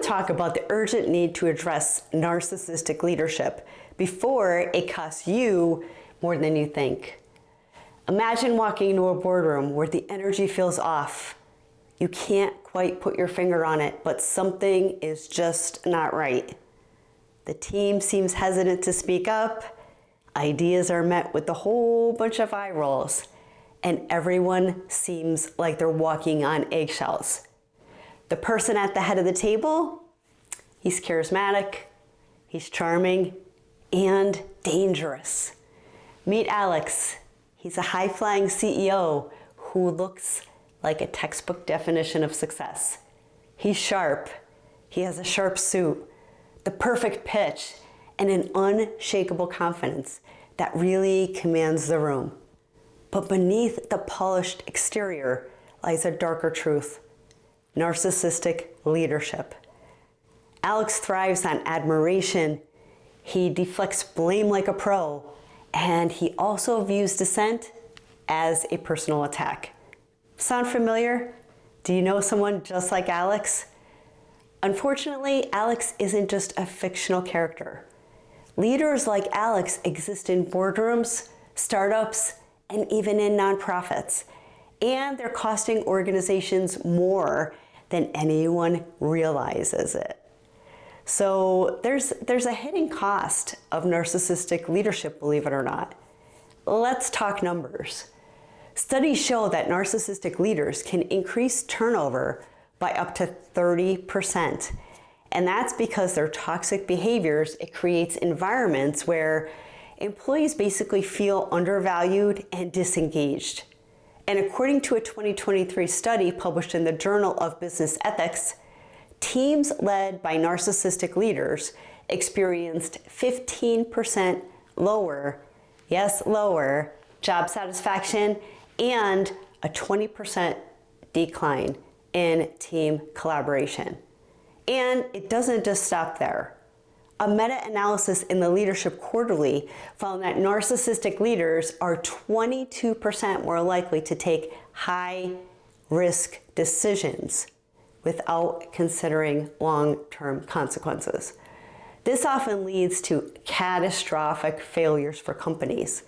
to talk about the urgent need to address narcissistic leadership before it costs you more than you think. Imagine walking into a boardroom where the energy feels off. You can't quite put your finger on it, but something is just not right. The team seems hesitant to speak up. Ideas are met with a whole bunch of eye rolls, and everyone seems like they're walking on eggshells. The person at the head of the table, he's charismatic, he's charming, and dangerous. Meet Alex. He's a high-flying CEO who looks like a textbook definition of success. He's sharp. He has a sharp suit, the perfect pitch, and an unshakable confidence that really commands the room. But beneath the polished exterior lies a darker truth: narcissistic leadership. Alex thrives on admiration. He deflects blame like a pro, and he also views dissent as a personal attack. Sound familiar? Do you know someone just like Alex? Unfortunately, Alex isn't just a fictional character. Leaders like Alex exist in boardrooms, startups, and even in nonprofits. And they're costing organizations more than anyone realizes it. So there's a hidden cost of narcissistic leadership, believe it or not. Let's talk numbers. Studies show that narcissistic leaders can increase turnover by up to 30%. And that's because their toxic behaviors, it creates environments where employees basically feel undervalued and disengaged. And according to a 2023 study published in the Journal of Business Ethics, teams led by narcissistic leaders experienced 15% lower, yes, lower, job satisfaction and a 20% decline in team collaboration. And it doesn't just stop there. A meta-analysis in the Leadership Quarterly found that narcissistic leaders are 22% more likely to take high-risk decisions without considering long-term consequences. This often leads to catastrophic failures for companies.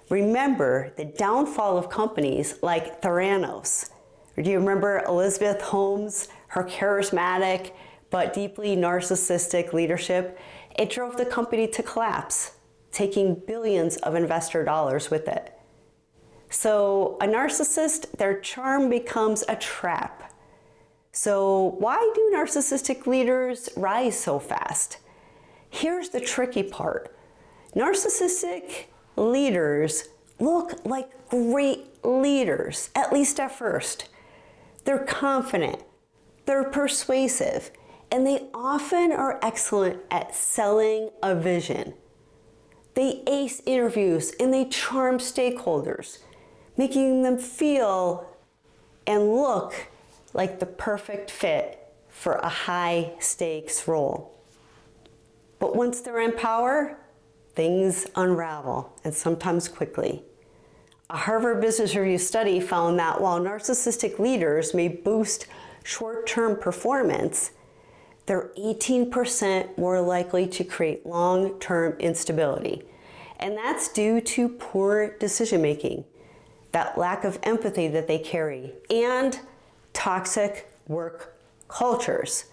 Remember the downfall of companies like Theranos. Do you remember Elizabeth Holmes, her charismatic but deeply narcissistic leadership? It drove the company to collapse, taking billions of investor dollars with it. So a narcissist, their charm becomes a trap. So why do narcissistic leaders rise so fast? Here's the tricky part. Narcissistic leaders look like great leaders, at least at first. They're confident, they're persuasive, and they often are excellent at selling a vision. They ace interviews and they charm stakeholders, making them feel and look like the perfect fit for a high-stakes role. But once they're in power, things unravel, and sometimes quickly. A Harvard Business Review study found that while narcissistic leaders may boost short-term performance, they're 18% more likely to create long-term instability. And that's due to poor decision-making, that lack of empathy that they carry, and toxic work cultures.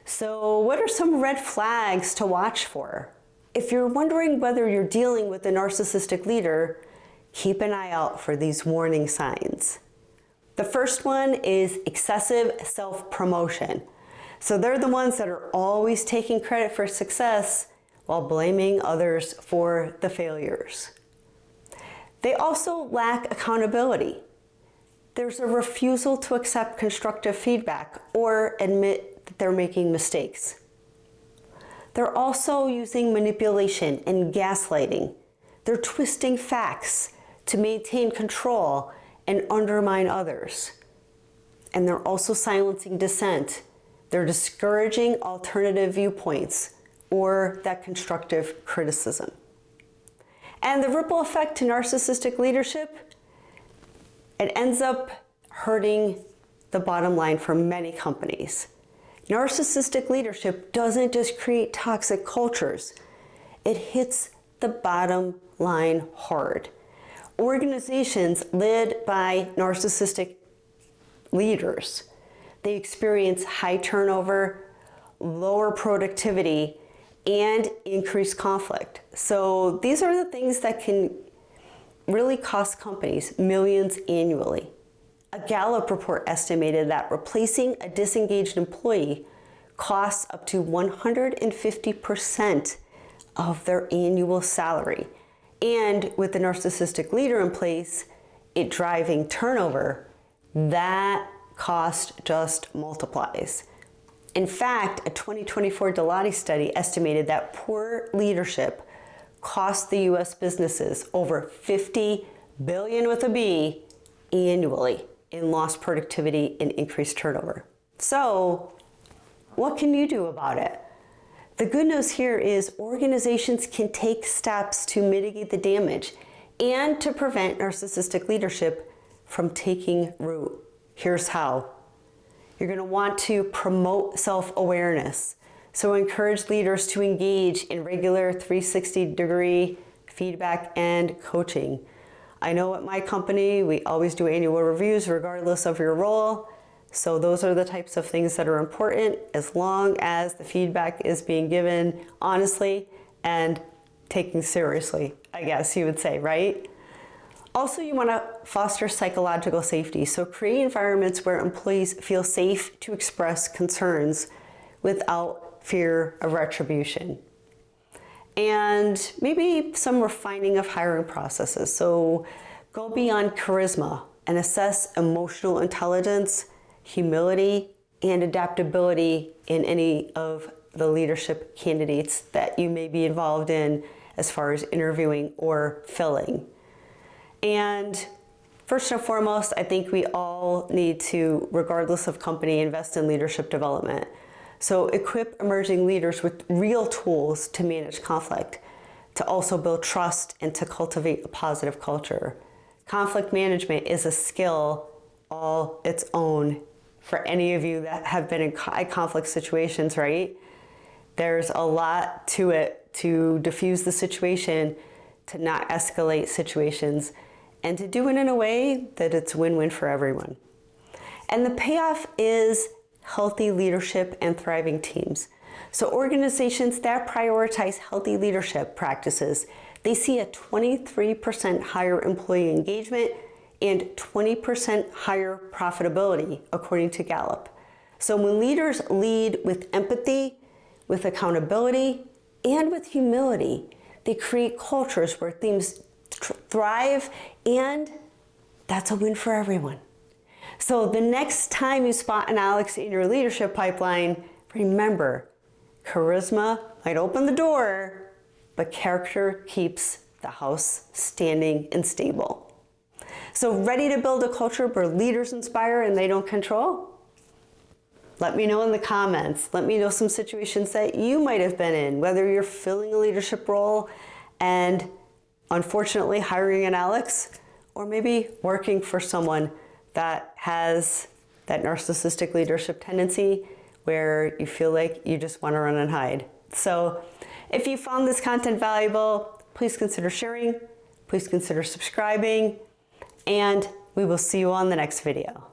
So what are some red flags to watch for? If you're wondering whether you're dealing with a narcissistic leader, keep an eye out for these warning signs. The first one is excessive self-promotion. So they're the ones that are always taking credit for success while blaming others for the failures. They also lack accountability. There's a refusal to accept constructive feedback or admit that they're making mistakes. They're also using manipulation and gaslighting. They're twisting facts to maintain control and undermine others. And they're also silencing dissent. They're discouraging alternative viewpoints or that constructive criticism. And the ripple effect to narcissistic leadership, it ends up hurting the bottom line for many companies. Narcissistic leadership doesn't just create toxic cultures. It hits the bottom line hard. Organizations led by narcissistic leaders, they experience high turnover, lower productivity, and increased conflict. So these are the things that can really cost companies millions annually. A Gallup report estimated that replacing a disengaged employee costs up to 150% of their annual salary. And with the narcissistic leader in place, it driving turnover, that cost just multiplies. In fact, a 2024 Deloitte study estimated that poor leadership cost the US businesses over $50 billion with a B annually in lost productivity and increased turnover. So, what can you do about it? The good news here is organizations can take steps to mitigate the damage and to prevent narcissistic leadership from taking root. Here's how. You're going to want to promote self-awareness. So encourage leaders to engage in regular 360-degree feedback and coaching. I know at my company, we always do annual reviews regardless of your role. So those are the types of things that are important as long as the feedback is being given honestly and taken seriously, I guess you would say, right? Also, you want to foster psychological safety. So create environments where employees feel safe to express concerns without fear of retribution. And maybe some refining of hiring processes. So go beyond charisma and assess emotional intelligence, humility, and adaptability in any of the leadership candidates that you may be involved in as far as interviewing or filling. And first and foremost, I think we all need to, regardless of company, invest in leadership development. So equip emerging leaders with real tools to manage conflict, to also build trust and to cultivate a positive culture. Conflict management is a skill all its own for any of you that have been in high conflict situations, right? There's a lot to it to diffuse the situation, to not escalate situations, and to do it in a way that it's win-win for everyone. And the payoff is healthy leadership and thriving teams. So organizations that prioritize healthy leadership practices, they see a 23% higher employee engagement and 20% higher profitability, according to Gallup. So when leaders lead with empathy, with accountability, and with humility, they create cultures where teams thrive, and that's a win for everyone. So the next time you spot an Alex in your leadership pipeline, remember, charisma might open the door, but character keeps the house standing and stable. So ready to build a culture where leaders inspire and they don't control? Let me know in the comments. Let me know some situations that you might have been in, whether you're filling a leadership role and unfortunately hiring an Alex, or maybe working for someone that has that narcissistic leadership tendency where you feel like you just want to run and hide. So if you found this content valuable, please consider sharing, please consider subscribing, and we will see you on the next video.